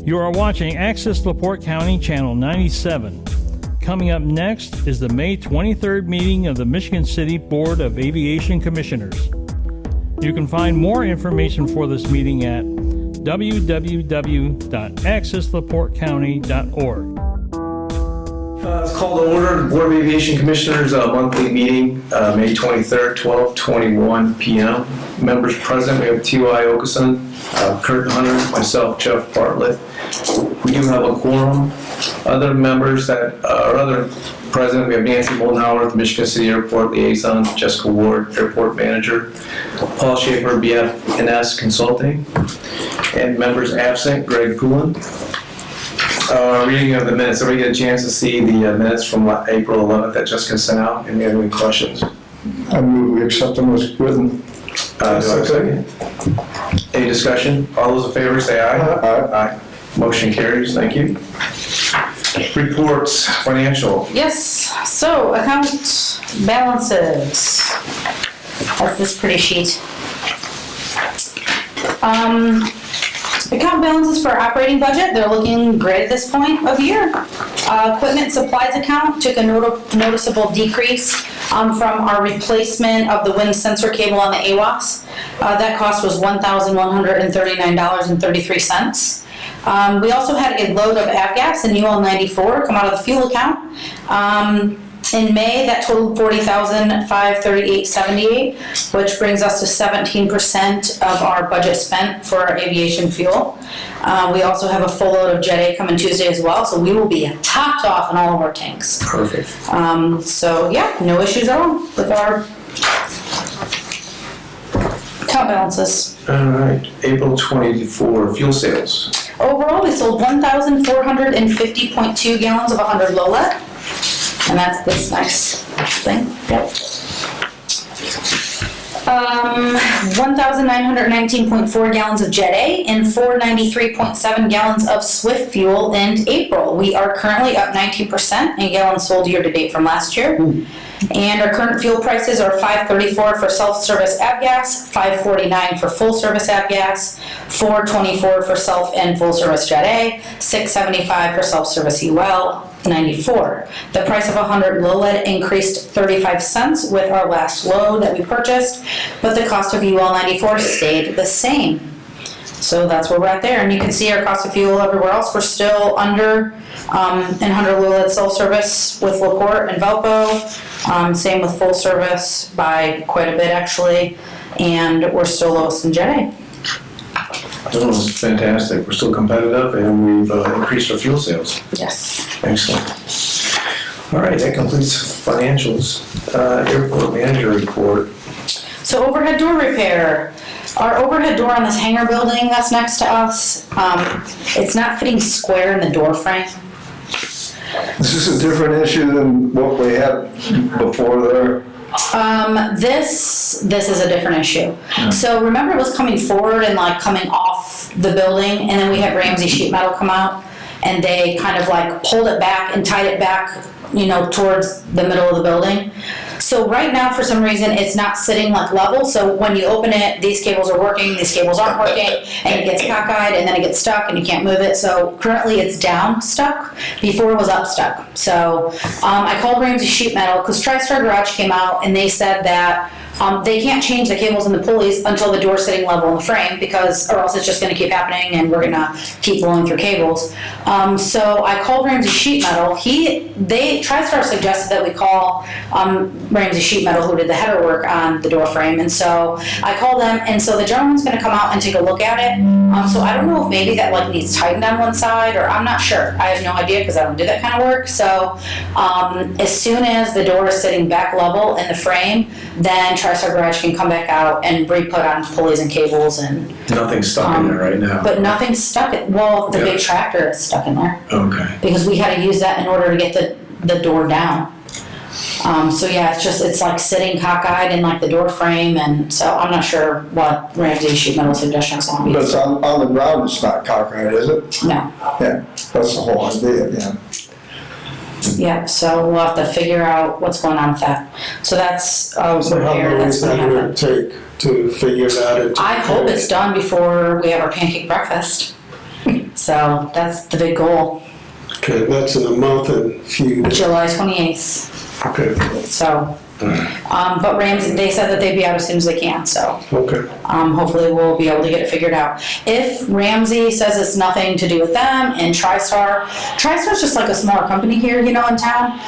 You are watching Access LaPorte County Channel 97. Coming up next is the May 23rd meeting of the Michigan City Board of Aviation Commissioners. You can find more information for this meeting at www.accesslaportecounty.org. It's called to order the Board of Aviation Commissioners monthly meeting, May 23rd, 12:21 p.m. Members present, we have T.Y. Okeson, Kurt Hunter, myself, Jeff Bartlett. We do have a quorum. Other members that are other present, we have Nancy Moldenhauer, Michigan City Airport Liaison, Jessica Ward, Airport Manager, Paul Schaefer, BF&S Consulting, and members absent, Greg Poulin. Reading of the minutes. Everybody get a chance to see the minutes from April 11th that Jessica sent out? Any other questions? I move we accept them as written. Do I have a second? Any discussion? All those in favor say aye. Aye. Motion carries. Thank you. Reports, financial. Yes, so account balances. That's this pretty sheet. Account balances for our operating budget, they're looking great at this point of year. Equipment supplies account took a noticeable decrease from our replacement of the wind sensor cable on the AWAS. That cost was $1,139.33. We also had a load of avgas and UL 94 come out of the fuel account. In May, that totaled $40,538.78, which brings us to 17% of our budget spent for our aviation fuel. We also have a full load of Jet A coming Tuesday as well, so we will be topped off in all of our tanks. Perfect. So yeah, no issues at all with our account balances. All right, April 24, fuel sales. Overall, we sold 1,450.2 gallons of 100 low lead. And that's this nice thing. Yep. 1,919.4 gallons of Jet A and 493.7 gallons of Swift fuel in April. We are currently up 19% in gallons sold year to date from last year. And our current fuel prices are $5.34 for self-service avgas, $5.49 for full-service avgas, $4.24 for self and full-service Jet A, $6.75 for self-service UL 94. The price of 100 low lead increased 35 cents with our last load that we purchased, but the cost of UL 94 stayed the same. So that's where we're at there. And you can see our cost of fuel everywhere else. We're still under in 100 low lead self-service with LaPorte and Valpo. Same with full service by quite a bit actually. And we're still lowest in Jet A. That was fantastic. We're still competitive and we've increased our fuel sales. Yes. Excellent. All right, that completes financials. Airport manager report. So overhead door repair. Our overhead door on this hangar building that's next to us, it's not fitting square in the door frame. This is a different issue than what we had before there. This is a different issue. Yeah. So remember it was coming forward and like coming off the building, and then we had Ramsey sheet metal come out and they kind of like pulled it back and tied it back, you know, towards the middle of the building. So right now, for some reason, it's not sitting like level. So when you open it, these cables are working, these cables aren't working, and it gets cockeyed, and then it gets stuck, and you can't move it. So currently, it's down stuck. Before it was up stuck. So I called Ramsey Sheet Metal because TriStar Garage came out, and they said that they can't change the cables and the pulleys until the door's sitting level in the frame, because, or else it's just going to keep happening, and we're going to keep blowing through cables. So I called Ramsey Sheet Metal. TriStar suggested that we call Ramsey Sheet Metal, who did the header work on the door frame, and so I called them, and so the gentleman's going to come out and take a look at it. So I don't know if maybe that like needs tightened on one side, or I'm not sure. I have no idea because I don't do that kind of work. So as soon as the door is sitting back level in the frame, then TriStar Garage can come back out and re-put on pulleys and cables and. Nothing's stuck in there right now. But nothing's stuck. Well, the big tractor is stuck in there. Okay. Because we had to use that in order to get the door down. So yeah, it's like sitting cockeyed in like the door frame, and so I'm not sure what Ramsey Sheet Metal suggestion is going to be. But it's on the ground, it's not cockeyed, is it? No. Yeah, that's the whole idea, yeah. Yeah, so we'll have to figure out what's going on with that. So that's a repair that's going to happen. Take to figure that out? I hope it's done before we have our pancake breakfast. So that's the big goal, Okay, that's in a month and a few days. July 28th. Okay, So, but Ramsey, they said that they'd be out as soon as they can, so. okay. Hopefully we'll be able to get it figured out. If Ramsey says it's nothing to do with them and TriStar's just like a smaller company here, in town.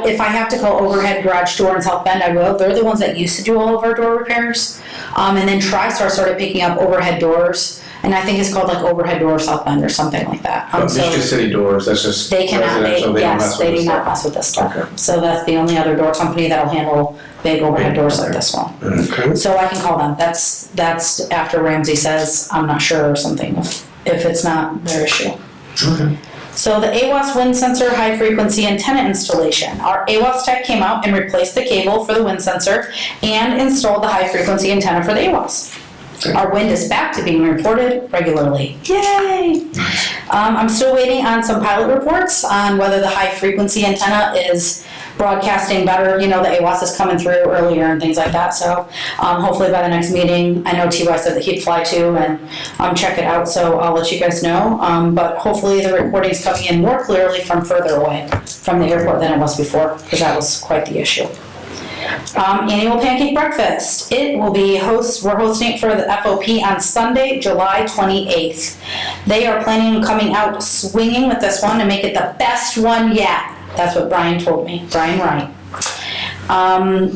If I have to call Overhead Garage Door in South Bend, I will. They're the ones that used to do all of our door repairs. And then TriStar started picking up overhead doors, and I think it's called like Overhead Door South Bend or something like that. Michigan City Doors, that's just They cannot, residential, they don't mess with they do this not stuff. mess with this stuff. Okay. So that's the only other door company that'll handle big overhead doors like this one. Okay. So I can call them. That's after Ramsey says, I'm not sure or something, if it's not their issue. Okay. So the AWAS wind sensor high frequency antenna installation. Our AWAS tech came out and replaced the cable for the wind sensor and installed the high frequency antenna for the AWAS. Our wind is back to being reported regularly. Yay! I'm still waiting on some pilot reports on whether the high frequency antenna is broadcasting better. The AWAS is coming through earlier and things like that. So hopefully by the next meeting, I know TY said that he'd fly too and check it out. So I'll let you guys know. But hopefully the recording's coming in more clearly from further away from the airport than it was before, because that was quite the issue. Annual pancake breakfast. We're hosting it for the FOP on Sunday, July 28th. They are planning on coming out swinging with this one to make it the best one yet. That's what Brian told me, Brian Wright.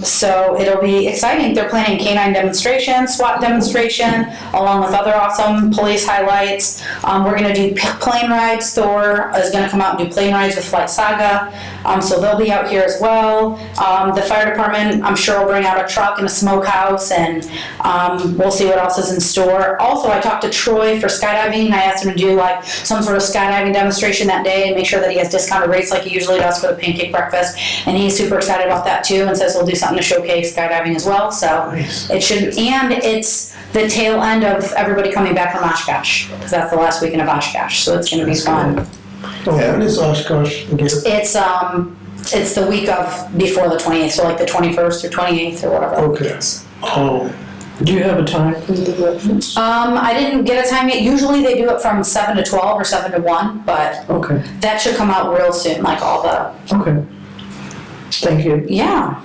So it'll be exciting. They're planning canine demonstration, SWAT demonstration, along with other awesome police highlights. We're gonna do plane rides. Thor is gonna come out and do plane rides with Flight Saga. So they'll be out here as well. The fire department, I'm sure, will bring out a truck and a smokehouse, and we'll see what else is in store. Also, I talked to Troy for skydiving. I asked him to do like some sort of skydiving demonstration that day and make sure that he has discounted rates like he usually does for the pancake breakfast. And he's super excited about that too, and says he'll do something to showcase skydiving as well. So it should, and it's the tail end of everybody coming back from Oshkosh, because that's the last weekend of Oshkosh. So it's gonna be fun. Oh, when is Oshkosh again? It's the week of before the 28th, so like the 21st or 28th or whatever. Okay. Oh, Do you have a time for the breakfast? I didn't get a time yet. Usually they do it from 7 to 12 or 7 to 1, but Okay, that should come out real soon, like all the, okay. Thank you. yeah.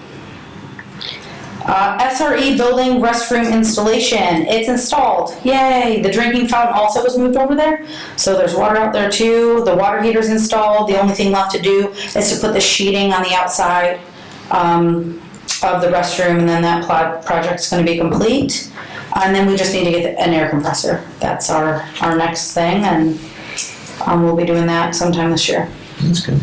SRE building restroom installation. It's installed. Yay! The drinking fountain also was moved over there. So there's water out there too. The water heater's installed. The only thing left to do is to put the sheeting on the outside of the restroom, and then that project's gonna be complete. And then we just need to get an air compressor. That's our next thing, and we'll be doing that sometime this year. That's good.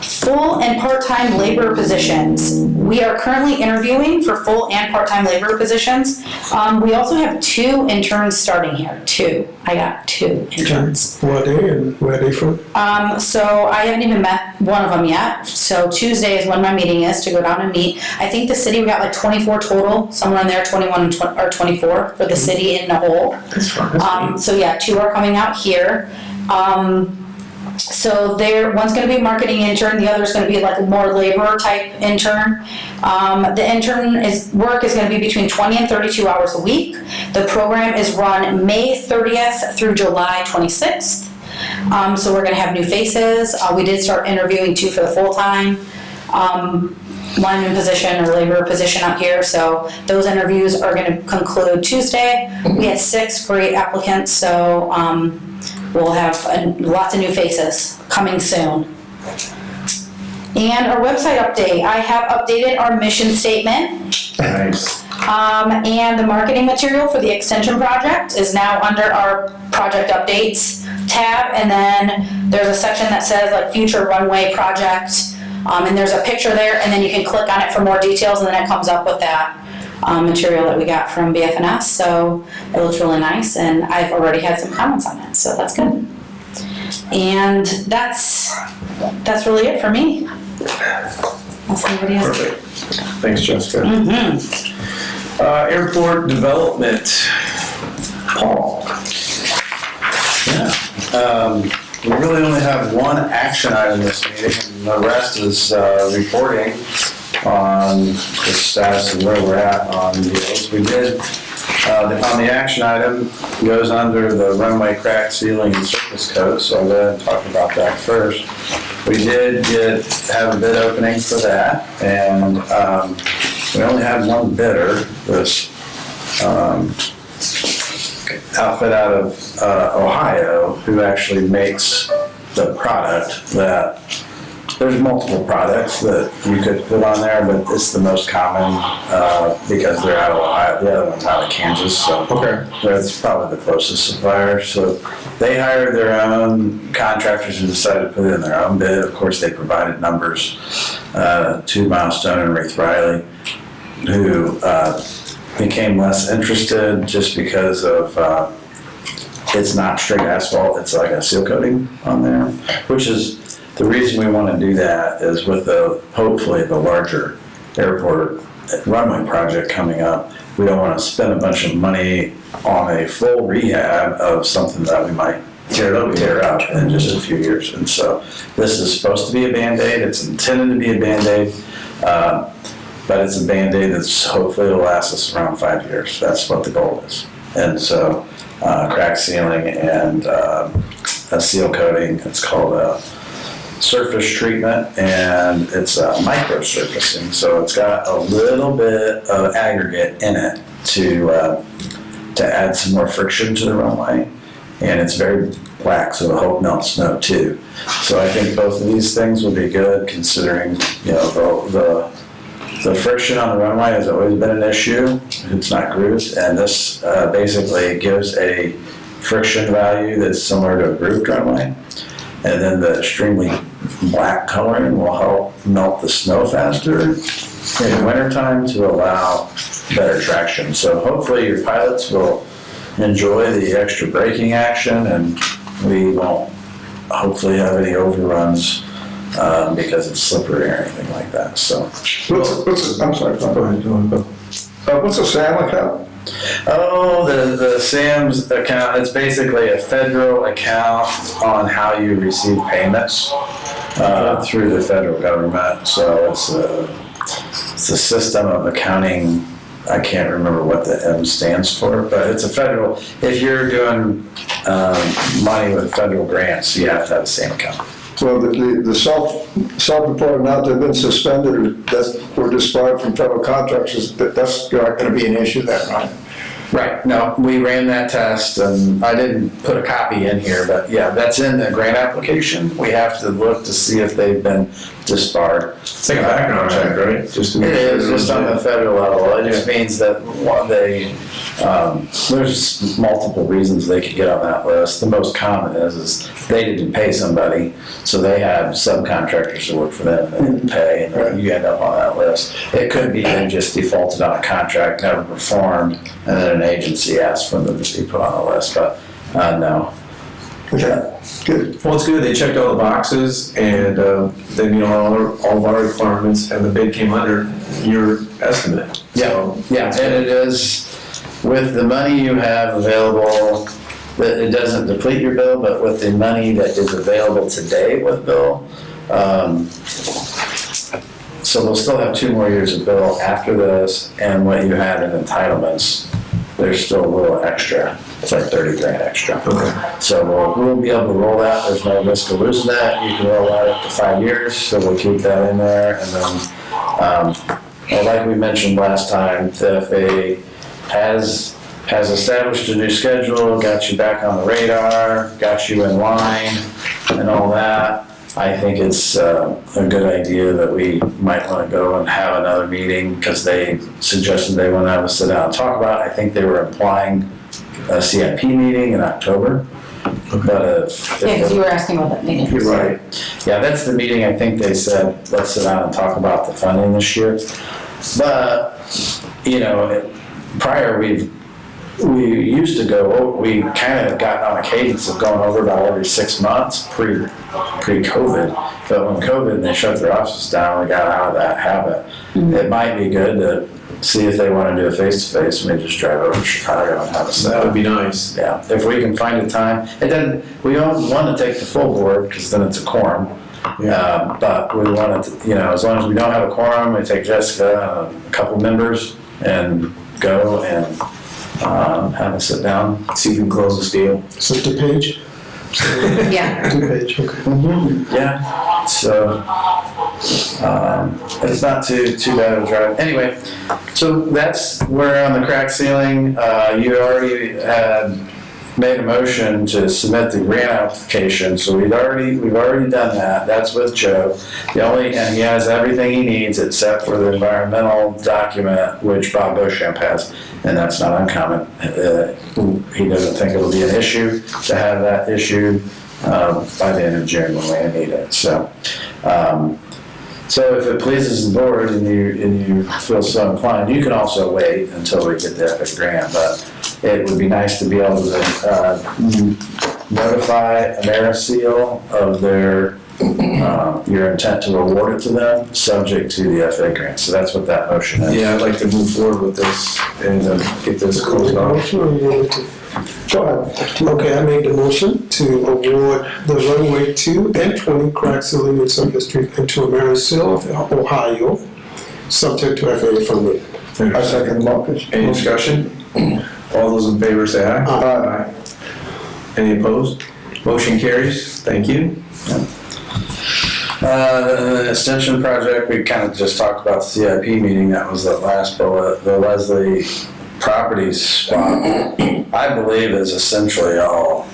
Full and part-time labor positions. We are currently interviewing for full and part-time labor positions. We also have 2 interns starting here. 2. I got 2 interns. what day and where they from? So I haven't even met one of them yet. So Tuesday is when my meeting is to go down and meet. I think the city, we got like 24 total, somewhere in there, 21 or 24 for the city in the whole. That's fine. So yeah, 2 are coming out here. So one's gonna be a marketing intern, the other's gonna be like a more labor type intern. The intern work is gonna be between 20 and 32 hours a week. The program is run May 30th through July 26th. So we're gonna have new faces. We did start interviewing 2 for the full-time lineman position or labor position out here. So those interviews are gonna conclude Tuesday. We had 6 great applicants, so we'll have lots of new faces coming soon. And our website update. I have updated our mission statement. Nice. And the marketing material for the extension project is now under our project updates tab. And then there's a section that says like future runway project. And there's a picture there, and then you can click on it for more details, and then it comes up with that material that we got from BFNS. So it looks really nice, and I've already had some comments on it, so that's good. And that's really it for me. Unless anybody else. Perfect. Thanks, Jessica. Mm-hmm. Airport development. Paul. Yeah. We really only have one action item this meeting, and the rest is reporting on the status of where we're at on deals. We did On the action item, goes under the runway crack sealing and surface coat, so I'll go ahead and talk about that first. We did have a bid opening for that, and we only had one bidder, this outfit out of Ohio, who actually makes the product that, there's multiple products that you could put on there, but it's the most common because they're out of Ohio. The other one's out of Kansas, so Okay. that's probably the closest supplier. So they hired their own contractors and decided to put in their own bid. Of course, they provided numbers to Milestone and Wraith Riley, who became less interested just because of it's not straight asphalt, it's like a seal coating on there, which is the reason we want to do that is with hopefully the larger airport runway project coming up, we don't want to spend a bunch of money on a full rehab of something that we might tear up in just a few years. And so this is supposed to be a Band-Aid, it's intended to be a Band-Aid, but it's a Band-Aid that's hopefully will last us around 5 years. That's what the goal is. And so crack sealing and a seal coating, it's called a surface treatment, and it's micro surfacing, so it's got a little bit of aggregate in it to add some more friction to the runway, and it's very black, so it'll help melt snow too. So I think both of these things will be good, considering the friction on the runway has always been an issue. It's not grooved, and this basically gives a friction value that's similar to a grooved runway. And then the extremely black coloring will help melt the snow faster in the wintertime to allow better traction. So hopefully your pilots will enjoy the extra braking action, and we won't hopefully have any overruns because it's slippery or anything like that. So I'm sorry, go ahead. What's a SAM account? Oh, the SAM's account, it's basically a federal account on how you receive payments through the federal government. So it's a system of accounting. I can't remember what the M stands for, but it's a federal, if you're doing money with federal grants, you have to have a SAM account. So the self-reported amount that have been suspended or disbarred from federal contractors, that's not going to be an issue then, right? Right, no, we ran that test, and I didn't put a copy in here, but yeah, that's in the grant application. We have to look to see if they've been disbarred. It's like a background check, right? Just to It make sure is, just on the federal level. It just means that there's multiple reasons they could get on that list. The most common is they didn't pay somebody, so they have subcontractors that work for them, and they didn't pay, and then you end up on that list. It could be they just defaulted on a contract, never performed, and then an agency asked for them to be put on the list, but no. Okay, good. Well, it's good, they checked all the boxes, and they meet all of our requirements, and the bid came under your estimate. So, Yeah, and it is, with the money you have available, that it doesn't deplete your bill, but with the money that is available today with bill, so we'll still have 2 more years of bill after this, and what you had in entitlements, there's still a little extra. It's like 30 grand extra. Okay. So we'll be able to roll that. There's no risk of losing that. You can roll that up to 5 years, so we'll keep that in there. And then, well, like we mentioned last time, the FAA has established a new schedule, got you back on the radar, got you in line, and all that. I think it's a good idea that we might want to go and have another meeting, because they suggested they want to have us sit down and talk about it. I think they were implying a CIP meeting in October. But Yeah, because you were asking about that meeting. you're right. Yeah, that's the meeting. I think they said, let's sit down and talk about the funding this year. But, prior we used to go, we kind of got on a cadence of going over about every 6 months pre-COVID. But when COVID and they shut their offices down, we got out of that habit. Mm-hmm. It might be good to see if they want to do a face-to-face, maybe just drive over to Chicago and have a set. That would be nice. Yeah, if we can find a time. And then we don't want to take the full board, because then it's a quorum. But we want to, as long as we don't have a quorum, we take Jessica and a couple members and go and have a sit down. See if we can close this deal. Is it the page? Yeah. Two page, okay. Yeah, so, it's not too bad of a drive. Anyway, so that's, we're on the crack ceiling. You already had made a motion to submit the grant application, so we've already done that. That's with Joe. And he has everything he needs except for the environmental document, which Bob Beauchamp has, and that's not uncommon. He doesn't think it'll be an issue to have that issued by the end of June when we need it. So if it pleases the board and you feel so inclined, you can also wait until we get the EPIC grant, but it would be nice to be able to notify AmeriSeal of your intent to award it to them, subject to the FA grant. So that's what that motion is. Yeah, I'd like to move forward with this and get this closed off. Motion or you want to? Go ahead. Okay, I made the motion to award the runway 2 and 20 crack ceiling and surface treatment to AmeriSeal of Ohio, subject to FAA funding. I second the motion. Any discussion? All those in favor say aye. Aye. Any opposed? Motion carries. Thank you. The extension project, we kind of just talked about the CIP meeting, that was the last bullet. The Leslie Properties swap, I believe, is essentially all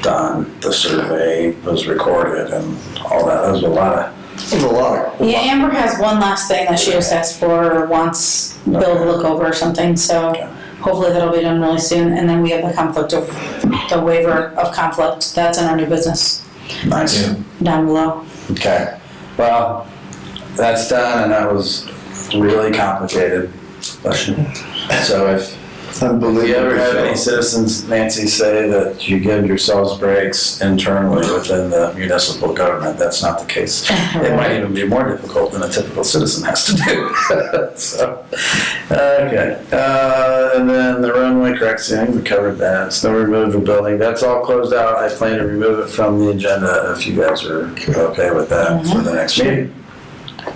done. The survey was recorded and all that. There was a lot of Yeah, Amber has one last thing that she just asked for or wants Bill to look over or something, so hopefully that'll be done really soon. And then we have the waiver of conflict, that's in our new business nice. Yeah. down below. Okay, well, that's done, and that was really complicated. So if you ever have any citizens, Nancy, say that you give yourselves breaks internally within the municipal government, that's not the case. It might even be more difficult than a typical citizen has to do. So, okay. And then the runway crack ceiling, we covered that. Snow removal building, that's all closed out. I plan to remove it from the agenda if you guys are okay with that for the next meeting.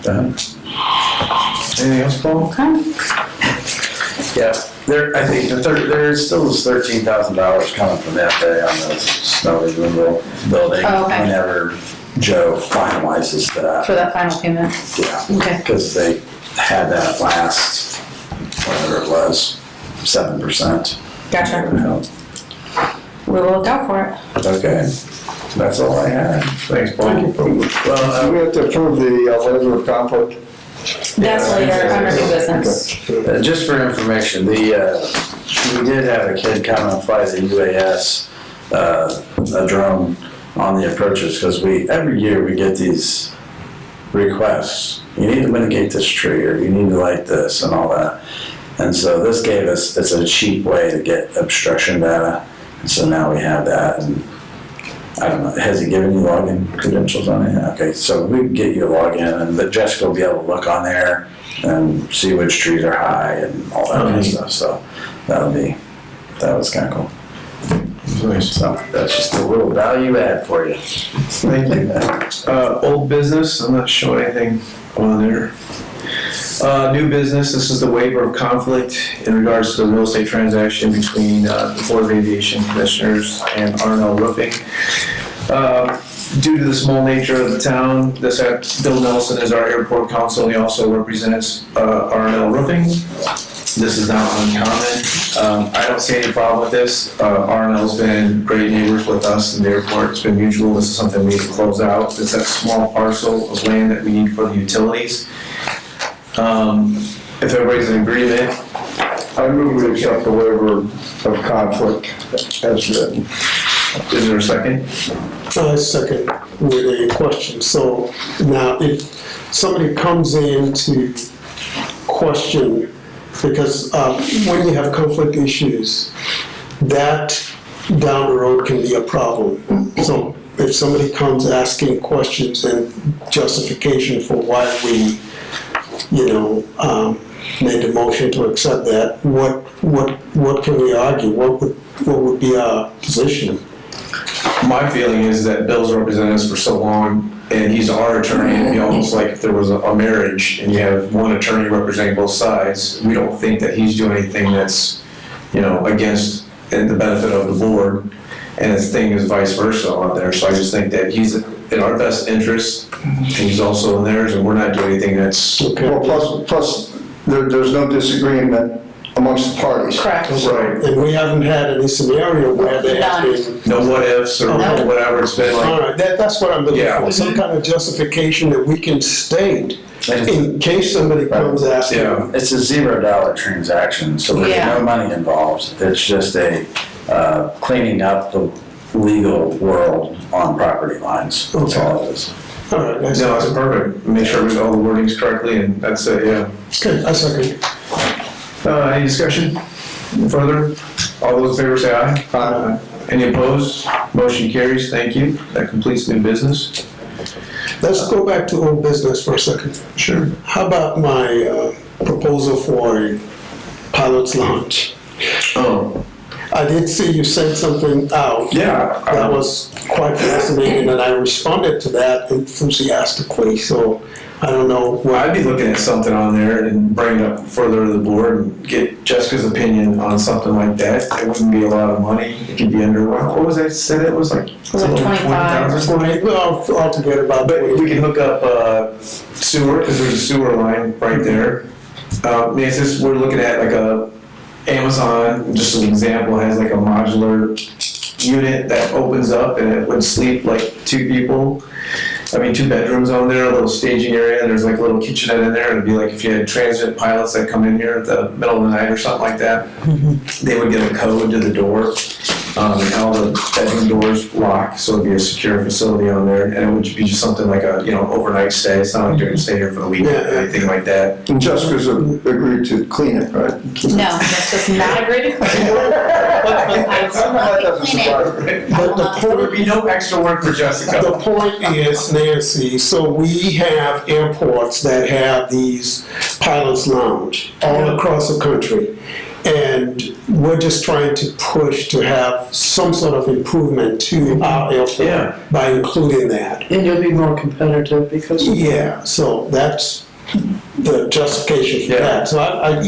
Done. Anything else, Paul? Okay. Yeah, I think there still is $13,000 coming from the FAA on the snow removal building. Oh, okay. Whenever Joe finalizes that. For that final payment. Yeah. Okay. Because they had that last, whatever it was, 7%. Gotcha. We will look out for it. Okay, that's all I had. Thanks, Paul. Do we have to approve the waiver of conflict? That's later under new business. Just for information, we did have a kid come and fly the UAS, a drone on the approaches, because every year we get these requests. You need to mitigate this tree, or you need to light this and all that. And so this gave us, it's a cheap way to get obstruction data. And so now we have that. And I don't know, has he given you login credentials on it? Okay, so we can get you a login, but Jessica will be able to look on there and see which trees are high and all that kind of stuff. So that was kind of cool. Nice. So that's just a little value add for you. Thank you. Old business, I'm not showing anything on there. New business, this is the waiver of conflict in regards to the real estate transaction between the Board of Aviation Commissioners and R&L Roofing. Due to the small nature of the town, Bill Nelson is our airport counsel, he also represents R&L Roofing. This is not uncommon. I don't see any problem with this. R&L's been great neighbors with us in the airport. It's been mutual. This is something we need to close out. It's that small parcel of land that we need for the utilities. If everybody's in agreement, I move we accept the waiver of conflict as written. is there a second? I second with a question. So now if somebody comes in to question, because when you have conflict issues, that down the road can be a problem. So if somebody comes asking questions and justification for why we, made the motion to accept that, what can we argue? What would be our position? My feeling is that Bill's represented us for so long, and he's our attorney. It'd be almost like if there was a marriage and you have one attorney representing both sides. We don't think that he's doing anything that's against the benefit of the board, and his thing is vice versa on there. So I just think that he's in our best interest, and he's also in theirs, and we're not doing anything that's Well, plus, there's no disagreement amongst the parties. Correct. right. And we haven't had any scenario where there has been. No what ifs or No. whatever. It's been All like, right, that's what I'm looking Yeah. for, some kind of justification that we can state in case somebody comes asking. yeah. It's a $0 transaction, so there's Yeah. no money involved. It's just a cleaning up the legal world on property lines. That's all it is. All right, that's No, it's perfect. Make sure we got all the wordings correctly, and that's it, yeah. good, I second. Any discussion further? All those in favor say aye. Aye. Any opposed? Motion carries. Thank you. That completes new business. Let's go back to old business for a second. Sure. How about my proposal for a pilot's lounge? Oh, I did see you sent something out. yeah. That was quite fascinating, and I responded to that enthusiastically, so I don't know Well, what. I'd be looking at something on there and bring it up further to the board and get Jessica's opinion on something like that. It wouldn't be a lot of money. It could be under, what was I said? It was like Was it 25? 20,000? Well, altogether about. But we can hook up sewer, because there's a sewer line right there. I mean, it's just, we're looking at like a Amazon, just an example, has like a modular unit that opens up and it would sleep like two people. I mean, 2 bedrooms on there, a little staging area, and there's like a little kitchenette in there. It'd be like if you had transient pilots that come in here at the middle of the night or something like that, they would get a code to the door. And all the bedroom doors lock, so it'd be a secure facility on there, and it would be just something like a, overnight stay. It's not like you're gonna stay here for the weekend or anything like that. And Jessica's agreed to clean it, right? No, that's just not a great equation. I will not be cleaning. I will not be There would be no extra work for The Jessica. point is, Nancy, so we have airports that have these pilots' lounge all across the country. And we're just trying to push to have some sort of improvement to our Yeah. airport by including that. And you'll be more competitive because of Yeah, so that's the justification for Yeah. that. So I've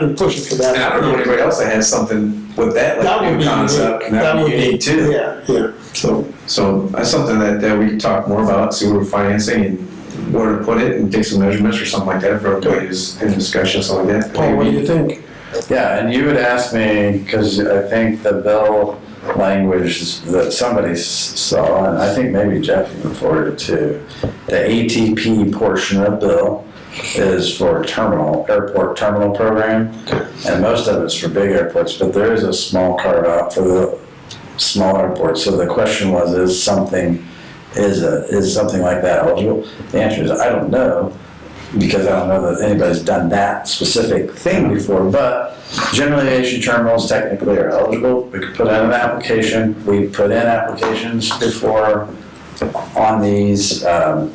been pushing for that. And I don't know anybody else that has something with that, That like would new be concept, unique. and that would be unique too. Yeah, so. So that's something that we can talk more about, see where we're financing and where to put it, and take some measurements or something like that for everybody who's in discussion, something like that. Paul, what do you think? Yeah, and you would ask me, because I think the bill language that somebody saw, and I think maybe Jeff even forwarded it too, the ATP portion of the bill is for airport terminal program, and most of it's for big airports, but there is a small carve out for the small airports. So the question was, is something like that eligible? The answer is, I don't know, because I don't know that anybody's done that specific thing before, but general aviation terminals technically are eligible. We could put in an application. We put in applications before on these, and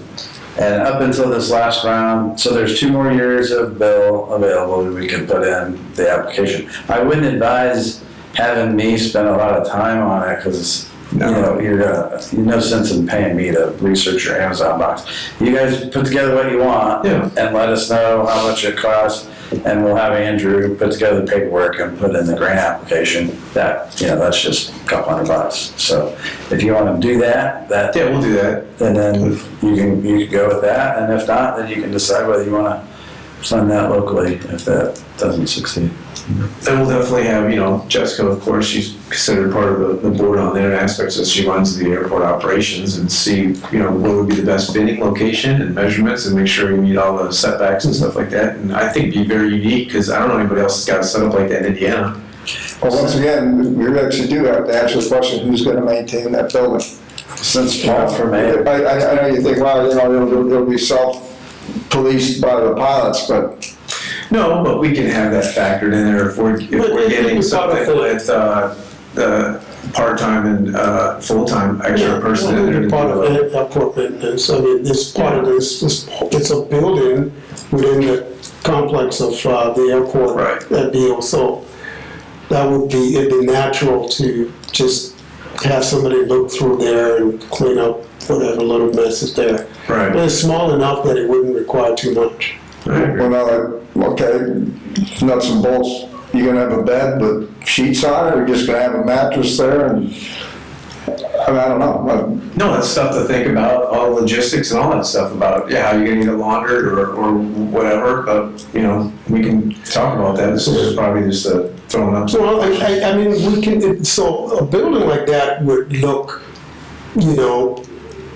up until this last round, so there's 2 more years of bill available that we can put in the application. I wouldn't advise having me spend a lot of time on it, because you're no sense in paying me to research your Amazon box. You guys put together what you want, Yeah. and let us know how much it costs, and we'll have Andrew put together the paperwork and put in the grant application. That's just a couple $100. So if you want to do that, Yeah, we'll do that. and then you can go with that, and if not, then you can decide whether you want to fund that locally if that doesn't succeed. And we'll definitely have, Jessica, of course, she's considered part of the board on there, and aspects that she runs the airport operations, and see, what would be the best fitting location and measurements, and make sure we meet all the setbacks and stuff like that. And I think be very unique, because I don't know anybody else that's got a setup like that in Indiana. Well, once again, we actually do have to answer the question, who's gonna maintain that building? Since Paul for mayor. I know you think, wow, it'll be self-policed by the pilots, but No, but we can have that factored in there if we're But it getting could be something part of with the part-time and full-time extra person in there to Part of do it. airport maintenance, I mean, it's part of this, it's a building within the complex of the airport. Right. That deal, so it'd be natural to just have somebody look through there and clean up whatever little mess is there. Right. And it's small enough that it wouldn't require too much. I agree. well, now, okay, nuts and bolts you gonna have a bed with sheets on it, or just gonna have a mattress there and, I mean, I don't know. No, that's stuff to think about, all the logistics and all that stuff about, yeah, how you're gonna get it laundered or whatever, but, you know, we can talk about that. This is probably just throwing up. Well, I mean, we can, so a building like that would look, you know,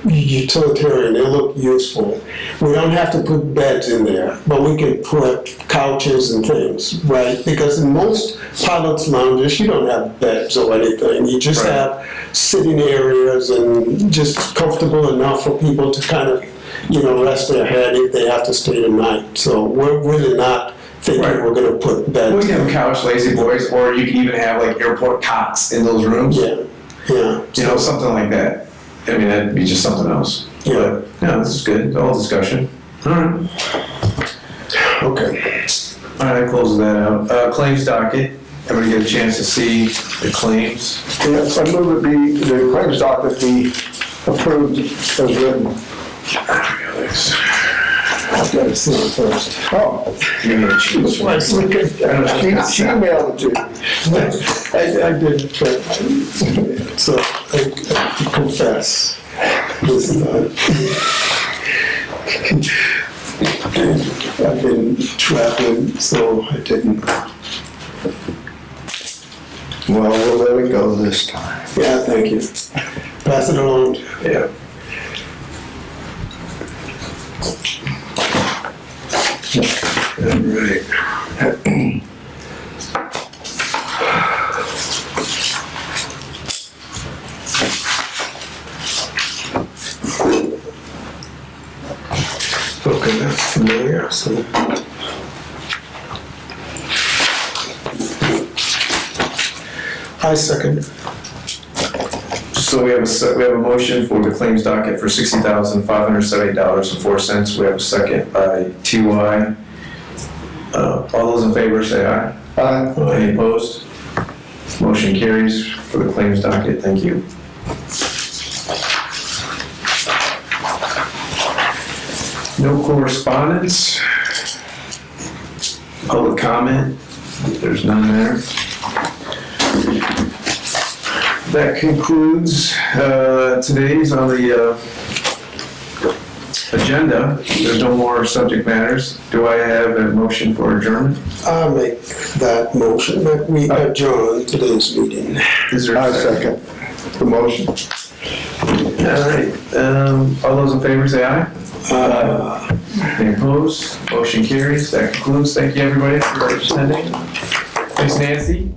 utilitarian, it look useful. We don't have to put beds in there, but we can put couches and things, right? Because in most pilots' lounges, you don't have beds or anything. You just Right. have sitting areas and just comfortable enough for people to kind of, you know, rest their head if they have to stay the night. So we're really not thinking Right. we're gonna put We beds. can have a couch, lazy boys, or you can even have like airport cots in those rooms. Yeah, yeah. You know, something like that. I mean, that'd be just something else. Yeah. But, yeah, this is good, all discussion. All right. Okay. All right, that closes that out. Claims docket, everybody get a chance to see the claims. Yes, I move that the claims docket be approved as written. I've got to see it first. Oh, Give me a chance. she emailed it to you. I did, but, so I confess this time. I've been traveling, so I didn't. Well, we'll let it go this time. Yeah, thank you. Pass it along. Yeah. All right. Okay, that's familiar, so. I second. So we have a motion for the claims docket for $60,578.04. We have a second by T.Y. All those in favor say aye. Any opposed? Motion carries for the claims docket. Thank you. No correspondence. Public comment. There's none there. That concludes today's on the agenda. There's no more subject matters. Do I have a motion for adjournment? I'll make that motion that we adjourn today's meeting. Is there I a second? second the motion. All right. All those in favor say aye. Any opposed? Motion carries. That concludes. Thank you, everybody, for attending. Thanks, Nancy.